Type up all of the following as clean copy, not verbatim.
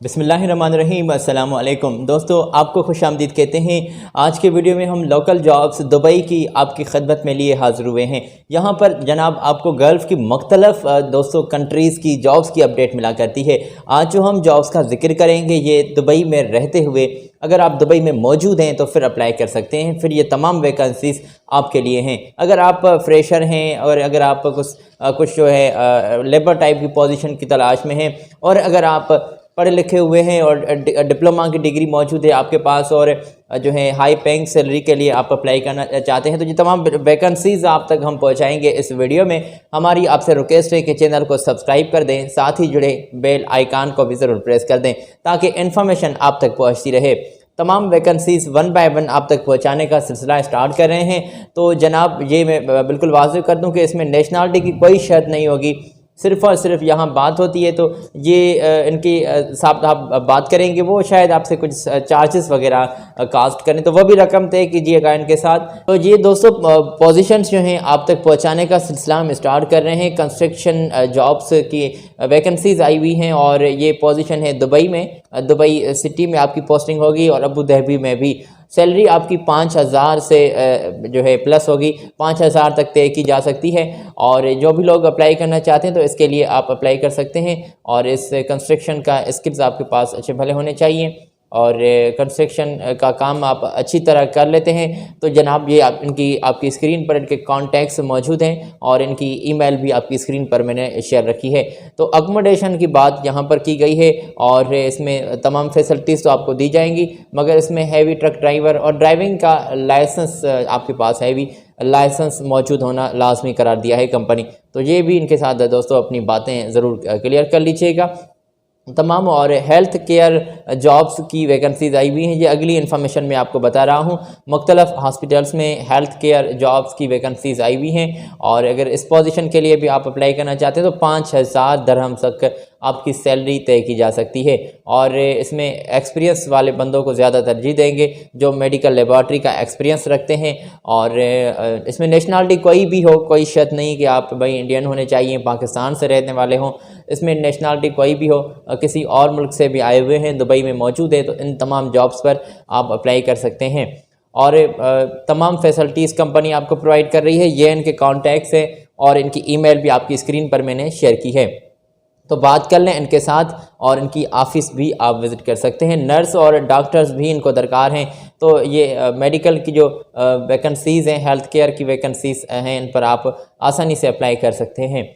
बिस्मिल्लाहिर्रहमानिर्रहीम। अस्सलाम वालेकुम दोस्तों, आपको खुशामदीद कहते हैं। आज के वीडियो में हम लोकल जॉब्स दुबई की आपकी खिदमत में लिए हाज़िर हुए हैं। यहाँ पर जनाब आपको गल्फ़ की मुख्तलिफ दोस्तों कंट्रीज़ की जॉब्स की अपडेट मिला करती है। आज जो हम जॉब्स का जिक्र करेंगे ये दुबई में रहते हुए, अगर आप दुबई में मौजूद हैं तो फिर अप्लाई कर सकते हैं। फिर ये तमाम वैकेंसीज़ आपके लिए हैं। अगर आप फ्रेशर हैं और अगर आप कुछ जो है लेबर टाइप की पोजीशन की तलाश में हैं, और अगर आप पढ़े लिखे हुए हैं और डिप्लोमा की डिग्री मौजूद है आपके पास, और जो है हाई पेइंग सैलरी के लिए आप अप्लाई करना चाहते हैं, तो ये तमाम वैकेंसीज़ आप तक हम पहुंचाएंगे इस वीडियो में। हमारी आपसे रिक्वेस्ट है कि चैनल को सब्सक्राइब कर दें, साथ ही जुड़े बेल आइकान को भी ज़रूर प्रेस कर दें ताकि इन्फॉर्मेशन आप तक पहुँचती रहे। तमाम वैकेंसीज़ वन बाय वन आप तक पहुंचाने का सिलसिला स्टार्ट कर रहे हैं। तो जनाब ये मैं बिल्कुल वाज़ेह कर दूं कि इसमें नेशनलिटी की कोई शर्त नहीं होगी, सिर्फ़ और सिर्फ यहाँ बात होती है। तो ये इनकी साथ आप बात करेंगे, वो शायद आपसे कुछ चार्जेस वगैरह कास्ट करें, तो वह भी रकम तय कीजिएगा इनके साथ। तो ये दोस्तों पोजीशंस जो हैं आप तक पहुँचाने का सिलसिला हम स्टार्ट कर रहे हैं। कंस्ट्रक्शन जॉब्स की वैकेंसीज़ आई हुई हैं और ये पोजीशन है दुबई में। दुबई सिटी में आपकी पोस्टिंग होगी और अबू धाबी में भी। सैलरी आपकी 5,000 से जो है प्लस होगी, 5,000 तक तय की जा सकती है। और जो भी लोग अप्लाई करना चाहते हैं तो इसके लिए आप अप्लाई कर सकते हैं। और इस कंस्ट्रक्शन का स्किल्स आपके पास अच्छे भले होने चाहिए और कंस्ट्रक्शन का काम आप अच्छी तरह कर लेते हैं। तो जनाब ये आपकी स्क्रीन पर इनके कॉन्टैक्ट्स मौजूद हैं और इनकी ईमेल भी आपकी स्क्रीन पर मैंने शेयर रखी है। तो अकोमोडेशन की बात यहाँ पर की गई है और इसमें तमाम फैसिलिटीज़ तो आपको दी जाएंगी, मगर इसमें हैवी ट्रक ड्राइवर और ड्राइविंग का लाइसेंस आपके पास हैवी लाइसेंस मौजूद होना लाजमी करार दिया है कंपनी। तो ये भी इनके साथ दोस्तों अपनी बातें ज़रूर क्लियर कर लीजिएगा। तमाम और हेल्थ केयर जॉब्स की वैकेंसीज आई हुई हैं, ये अगली इन्फॉर्मेशन मैं आपको बता रहा हूँ। मुख्तलिफ हॉस्पिटल्स में हेल्थ केयर जॉब्स की वैकेंसीज आई हुई हैं और अगर इस पोजीशन के लिए भी आप अप्लाई करना चाहते हैं तो 5,000 दरहम तक आपकी सैलरी तय की जा सकती है। और इसमें एक्सपीरियंस वाले बंदों को ज़्यादा तरजीह देंगे जो मेडिकल लेबॉर्ट्री का एक्सपीरियंस रखते हैं। और इसमें नेशनलिटी कोई भी हो, कोई शर्त नहीं कि आप भाई इंडियन होने चाहिए, पाकिस्तान से रहने वाले हों। इसमें नेशनलिटी कोई भी हो, किसी और मुल्क से भी आए हुए हैं, दुबई में मौजूद है, तो इन तमाम जॉब्स पर आप अप्लाई कर सकते हैं। और तमाम फैसिलिटीज़ कंपनी आपको प्रोवाइड कर रही है। ये इनके कॉन्टैक्ट्स हैं और इनकी ईमेल भी आपकी स्क्रीन पर मैंने शेयर की है। तो बात कर लें इनके साथ और इनकी ऑफ़िस भी आप विज़िट कर सकते हैं। नर्स और डॉक्टर्स भी इनको दरकार हैं। तो ये मेडिकल की जो वैकेंसीज़ हैं, हेल्थ केयर की वैकेंसीज़ हैं, इन पर आप आसानी से अप्लाई कर सकते हैं।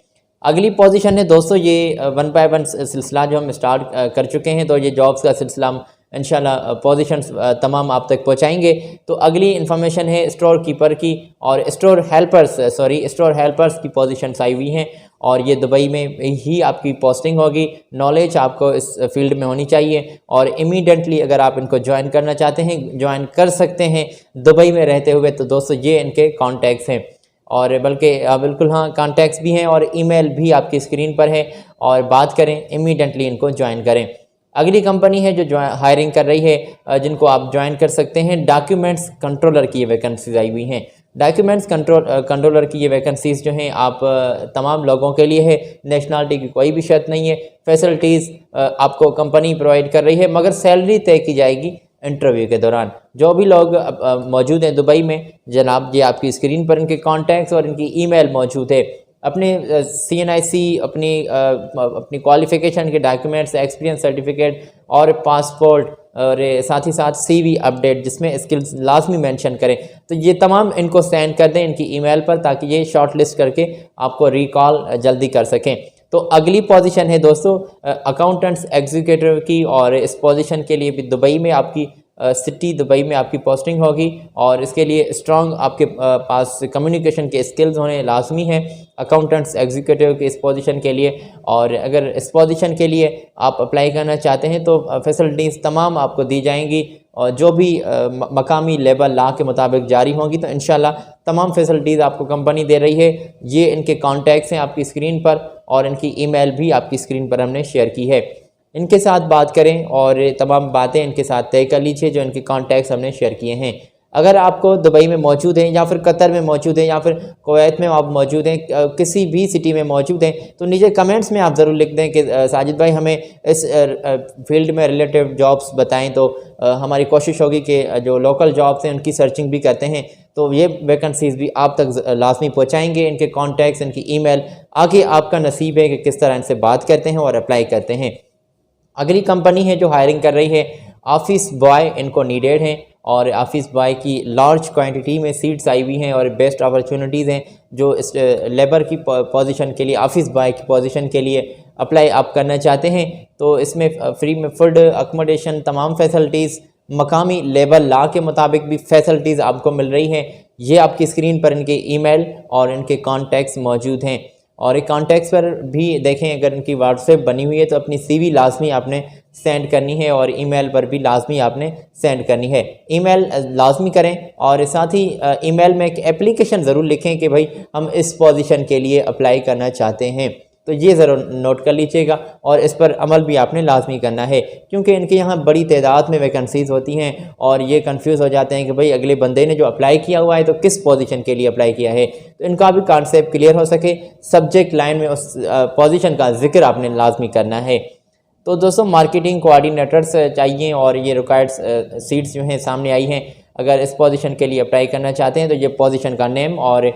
अगली पोजीशन है दोस्तों, ये वन बाय वन सिलसिला जो हम स्टार्ट कर चुके हैं, तो ये जॉब्स का सिलसिला हम इंशाल्लाह पोजीशंस तमाम आप तक पहुंचाएंगे। तो अगली इन्फॉर्मेशन है स्टोर कीपर की और स्टोर हेल्पर्स की पोजीशंस आई हुई हैं और ये दुबई में ही आपकी पोस्टिंग होगी। नॉलेज आपको इस फील्ड में होनी चाहिए और इमीडिएटली अगर आप इनको ज्वाइन करना चाहते हैं, ज्वाइन कर सकते हैं दुबई में रहते हुए। तो दोस्तों ये इनके कॉन्टैक्ट्स हैं और बल्कि बिल्कुल हाँ कॉन्टैक्ट्स भी हैं और ईमेल भी आपकी स्क्रीन पर है। और बात करें इमीडिएटली इनको ज्वाइन करें। अगली कंपनी है जो हायरिंग कर रही है, जिनको आप ज्वाइन कर सकते हैं। डॉक्यूमेंट्स कंट्रोलर की ये वैकेंसीज आई हुई हैं। डॉक्यूमेंट्स कंट्रोलर की ये वैकेंसीज जो हैं आप तमाम लोगों के लिए है। नेशनलिटी की कोई भी शर्त नहीं है। फैसिलिटीज़ आपको कंपनी प्रोवाइड कर रही है, मगर सैलरी तय की जाएगी इंटरव्यू के दौरान। जो भी लोग मौजूद हैं दुबई में, जनाब ये आपकी स्क्रीन पर इनके कॉन्टैक्ट्स और इनकी ईमेल मौजूद है। अपने CNIC, अपनी क्वालिफ़िकेशन के डॉक्यूमेंट्स, एक्सपीरियंस सर्टिफिकेट और पासपोर्ट और साथ ही साथ CV अपडेट जिसमें स्किल्स लाजमी मेंशन करें। तो ये तमाम इनको सेंड कर दें इनकी ईमेल पर ताकि ये शॉर्ट लिस्ट करके आपको रिकॉल जल्दी कर सकें। तो अगली पोजीशन है दोस्तों अकाउंटेंट्स एग्जीक्यूटिव की और इस पोजीशन के लिए भी दुबई में आपकी सिटी दुबई में आपकी पोस्टिंग होगी और इसके लिए स्ट्रॉन्ग आपके पास कम्युनिकेशन के स्किल्स होने लाजमी हैं अकाउंटेंट्स एग्जीक्यूटिव के इस पोजीशन के लिए। और अगर इस पोजीशन के लिए आप अप्लाई करना चाहते हैं तो फैसिलिटीज़ तमाम आपको दी जाएंगी और जो भी मकामी लेबर लॉ के मुताबिक जारी होंगी। तो इंशाल्लाह तमाम फैसिलिटीज़ आपको कंपनी दे रही है। ये इनके कॉन्टैक्ट्स हैं आपकी स्क्रीन पर और इनकी ईमेल भी आपकी स्क्रीन पर हमने शेयर की है। इनके साथ बात करें और तमाम बातें इनके साथ तय कर लीजिए जो इनके कॉन्टैक्ट्स हमने शेयर किए हैं। अगर आपको दुबई में मौजूद हैं या फिर कतर में मौजूद हैं या फिर कुवैत में आप मौजूद हैं, किसी भी सिटी में मौजूद हैं, तो नीचे कमेंट्स में आप ज़रूर लिख दें कि साजिद भाई हमें इस फील्ड में रिलेटिव जॉब्स बताएं। तो हमारी कोशिश होगी कि जो लोकल जॉब्स हैं उनकी सर्चिंग भी करते हैं, तो ये वैकेंसीज़ भी आप तक लाजमी पहुँचाएँगे। इनके कॉन्टैक्ट्स, इनकी ईमेल, आगे आपका नसीब है कि किस तरह इनसे बात करते हैं और अप्लाई करते हैं। अगली कंपनी है जो हायरिंग कर रही है, ऑफिस बॉय इनको नीडेड हैं और ऑफिस बॉय की लार्ज क्वांटिटी में सीट्स आई हुई हैं और बेस्ट अपॉर्चुनिटीज़ हैं। जो इस लेबर की पोजीशन के लिए, ऑफिस बॉय की पोजीशन के लिए अप्लाई आप करना चाहते हैं, तो इसमें फ्री में फूड, अकोमोडेशन, तमाम फैसिलिटीज़, मकामी लेबर लॉ के मुताबिक भी फैसिलिटीज़ आपको मिल रही हैं। ये आपकी स्क्रीन पर इनके ईमेल और इनके कॉन्टैक्ट्स मौजूद हैं। और एक कॉन्टैक्ट्स पर भी देखें, अगर इनकी व्हाट्सएप बनी हुई है तो अपनी CV लाजमी आपने सेंड करनी है और ईमेल पर भी लाजमी आपने सेंड करनी है। ईमेल लाजमी करें और साथ ही ईमेल में एक एप्लीकेशन ज़रूर लिखें कि भाई हम इस पोजीशन के लिए अप्लाई करना चाहते हैं। तो ये ज़रूर नोट कर लीजिएगा और इस पर अमल भी आपने लाजमी करना है, क्योंकि इनके यहाँ बड़ी तादाद में वैकेंसीज़ होती हैं और ये कंफ्यूज हो जाते हैं कि भाई अगले बंदे ने जो अप्लाई किया हुआ है तो किस पोजीशन के लिए अप्लाई किया है। तो इनका भी कॉन्सेप्ट क्लियर हो सके, सब्जेक्ट लाइन में उस पोजीशन का जिक्र आपने लाजमी करना है। तो दोस्तों, मार्केटिंग कोऑर्डिनेटर्स चाहिए और ये रिक्वायर्ड सीट्स जो हैं सामने आई हैं। अगर इस पोजीशन के लिए अप्लाई करना चाहते हैं तो ये पोजीशन का नेम और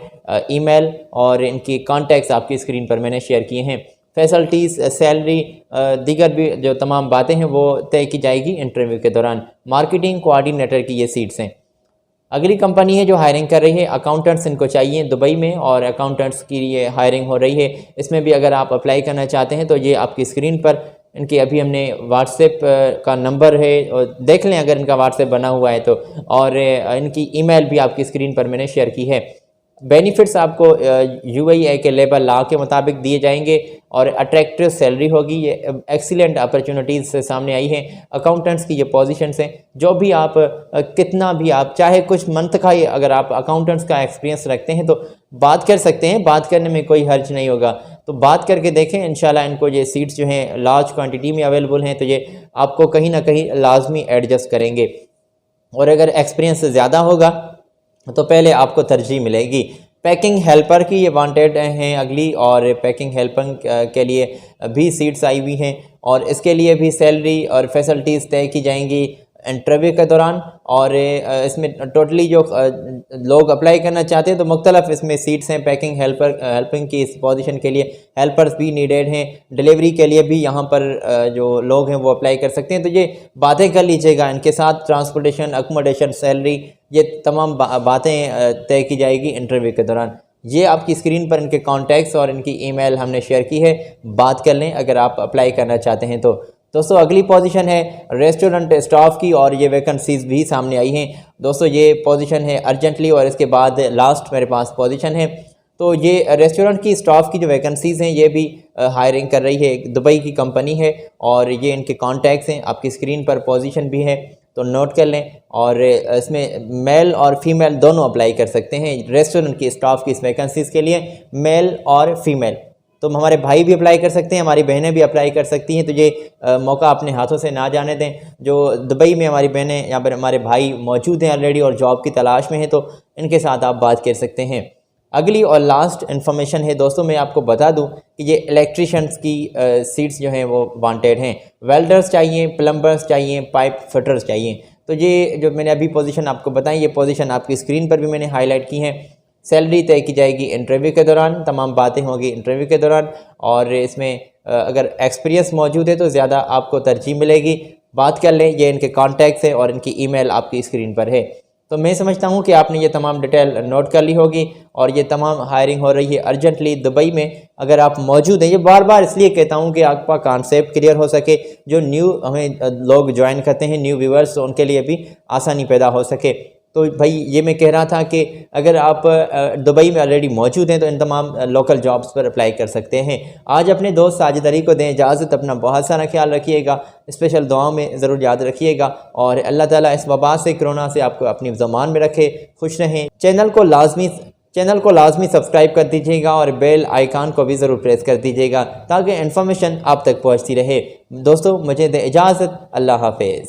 ईमेल और इनकी कॉन्टैक्ट्स आपकी स्क्रीन पर मैंने शेयर किए हैं। फैसिलिटीज़, सैलरी, दीगर भी जो तमाम बातें हैं वो तय की जाएगी इंटरव्यू के दौरान। मार्केटिंग कोऑर्डिनेटर की ये सीट्स हैं। अगली कंपनी है जो हायरिंग कर रही है, अकाउंटेंट्स इनको चाहिए दुबई में और अकाउंटेंट्स की ये हायरिंग हो रही है। इसमें भी अगर आप अप्लाई करना चाहते हैं तो ये आपकी स्क्रीन पर इनकी अभी हमने व्हाट्सएप का नंबर है और देख लें अगर इनका व्हाट्सएप बना हुआ है तो, और इनकी ईमेल भी आपकी स्क्रीन पर मैंने शेयर की है। बेनिफिट्स आपको UAE के लेबर लॉ के मुताबिक दिए जाएंगे और अट्रैक्टिव सैलरी होगी। ये एक्सीलेंट अपॉर्चुनिटीज़ से सामने आई हैं। अकाउंटेंट्स की ये पोजीशंस हैं, जो भी आप कितना भी आप चाहे कुछ मंथ का ही अगर आप अकाउंटेंट्स का एक्सपीरियंस रखते हैं तो बात कर सकते हैं, बात करने में कोई हर्ज नहीं होगा। तो बात करके देखें, इंशाल्लाह इनको ये सीट्स जो हैं लार्ज क्वांटिटी में अवेलेबल हैं, तो ये आपको कहीं ना कहीं लाजमी एडजस्ट करेंगे। और अगर एक्सपीरियंस ज़्यादा होगा तो पहले आपको तरजीह मिलेगी। पैकिंग हेल्पर की ये वांटेड हैं अगली, और पैकिंग हेल्पर के लिए भी सीट्स आई हुई हैं और इसके लिए भी सैलरी और फैसिलिटीज़ तय की जाएंगी इंटरव्यू के दौरान। और इसमें टोटली जो लोग अप्लाई करना चाहते हैं तो मुख्तलिफ इसमें सीट्स हैं। पैकिंग हेल्पिंग की इस पोजीशन के लिए हेल्पर्स भी नीडेड हैं। डिलीवरी के लिए भी यहाँ पर जो लोग हैं वो अप्लाई कर सकते हैं। तो ये बातें कर लीजिएगा इनके साथ। ट्रांसपोर्टेशन, अकोमोडेशन, सैलरी, ये तमाम बातें तय की जाएगी इंटरव्यू के दौरान। ये आपकी स्क्रीन पर इनके कॉन्टैक्ट्स और इनकी ईमेल हमने शेयर की है, बात कर लें अगर आप अप्लाई करना चाहते हैं तो। दोस्तों, अगली पोजीशन है रेस्टोरेंट स्टाफ की और ये वैकेंसीज़ भी सामने आई हैं। दोस्तों, ये पोजीशन है अर्जेंटली और इसके बाद लास्ट मेरे पास पोजीशन है। तो ये रेस्टोरेंट की स्टाफ की जो वैकेंसीज़ हैं ये भी हायरिंग कर रही है, दुबई की कंपनी है और ये इनके कॉन्टैक्ट्स हैं। आपकी स्क्रीन पर पोजीशन भी है तो नोट कर लें। और इसमें मेल और फीमेल दोनों अप्लाई कर सकते हैं। रेस्टोरेंट की स्टाफ की इस वैकेंसीज़ के लिए मेल और फीमेल, तो हमारे भाई भी अप्लाई कर सकते हैं, हमारी बहनें भी अप्लाई कर सकती हैं। तो ये मौका अपने हाथों से ना जाने दें। जो दुबई में हमारी बहनें, यहाँ पर हमारे भाई मौजूद हैं ऑलरेडी और जॉब की तलाश में हैं, तो इनके साथ आप बात कर सकते हैं। अगली और लास्ट इन्फॉर्मेशन है दोस्तों, मैं आपको बता दूं कि ये इलेक्ट्रीशियंस की सीट्स जो हैं वो वांटेड हैं। वेल्डर्स चाहिए, प्लम्बर्स चाहिए, पाइप फिटर्स चाहिए। तो ये जो मैंने अभी पोजीशन आपको बताई, ये पोजीशन आपकी स्क्रीन पर भी मैंने हाईलाइट की हैं। सैलरी तय की जाएगी इंटरव्यू के दौरान, तमाम बातें होंगी इंटरव्यू के दौरान। और इसमें अगर एक्सपीरियंस मौजूद है तो ज़्यादा आपको तरजीह मिलेगी। बात कर लें, ये इनके कॉन्टैक्ट्स है और इनकी ईमेल आपकी स्क्रीन पर है। तो मैं समझता हूँ कि आपने ये तमाम डिटेल नोट कर ली होगी और ये तमाम हायरिंग हो रही है अर्जेंटली दुबई में। अगर आप मौजूद हैं, ये बार बार इसलिए कहता हूँ कि आपका कॉन्सेप्ट क्लियर हो सके, जो न्यू हमें लोग ज्वाइन करते हैं, न्यू व्यूवर्स, तो उनके लिए भी आसानी पैदा हो सके। तो भाई ये मैं कह रहा था कि अगर आप दुबई में ऑलरेडी मौजूद हैं तो इन तमाम लोकल जॉब्स पर अप्लाई कर सकते हैं। आज अपने दोस्त साजिद अली को दें इजाज़त। अपना बहुत सारा ख्याल रखिएगा, स्पेशल दुआओं में ज़रूर याद रखिएगा और अल्लाह ताला इस वबा से, कोरोना से आपको अपनी ज़मान में रखे, खुश रहें। चैनल को लाजमी सब्सक्राइब कर दीजिएगा और बेल आइकान को भी ज़रूर प्रेस कर दीजिएगा ताकि इन्फॉर्मेशन आप तक पहुँचती रहे। दोस्तों, मुझे दें इजाज़त। अल्लाह हाफिज़।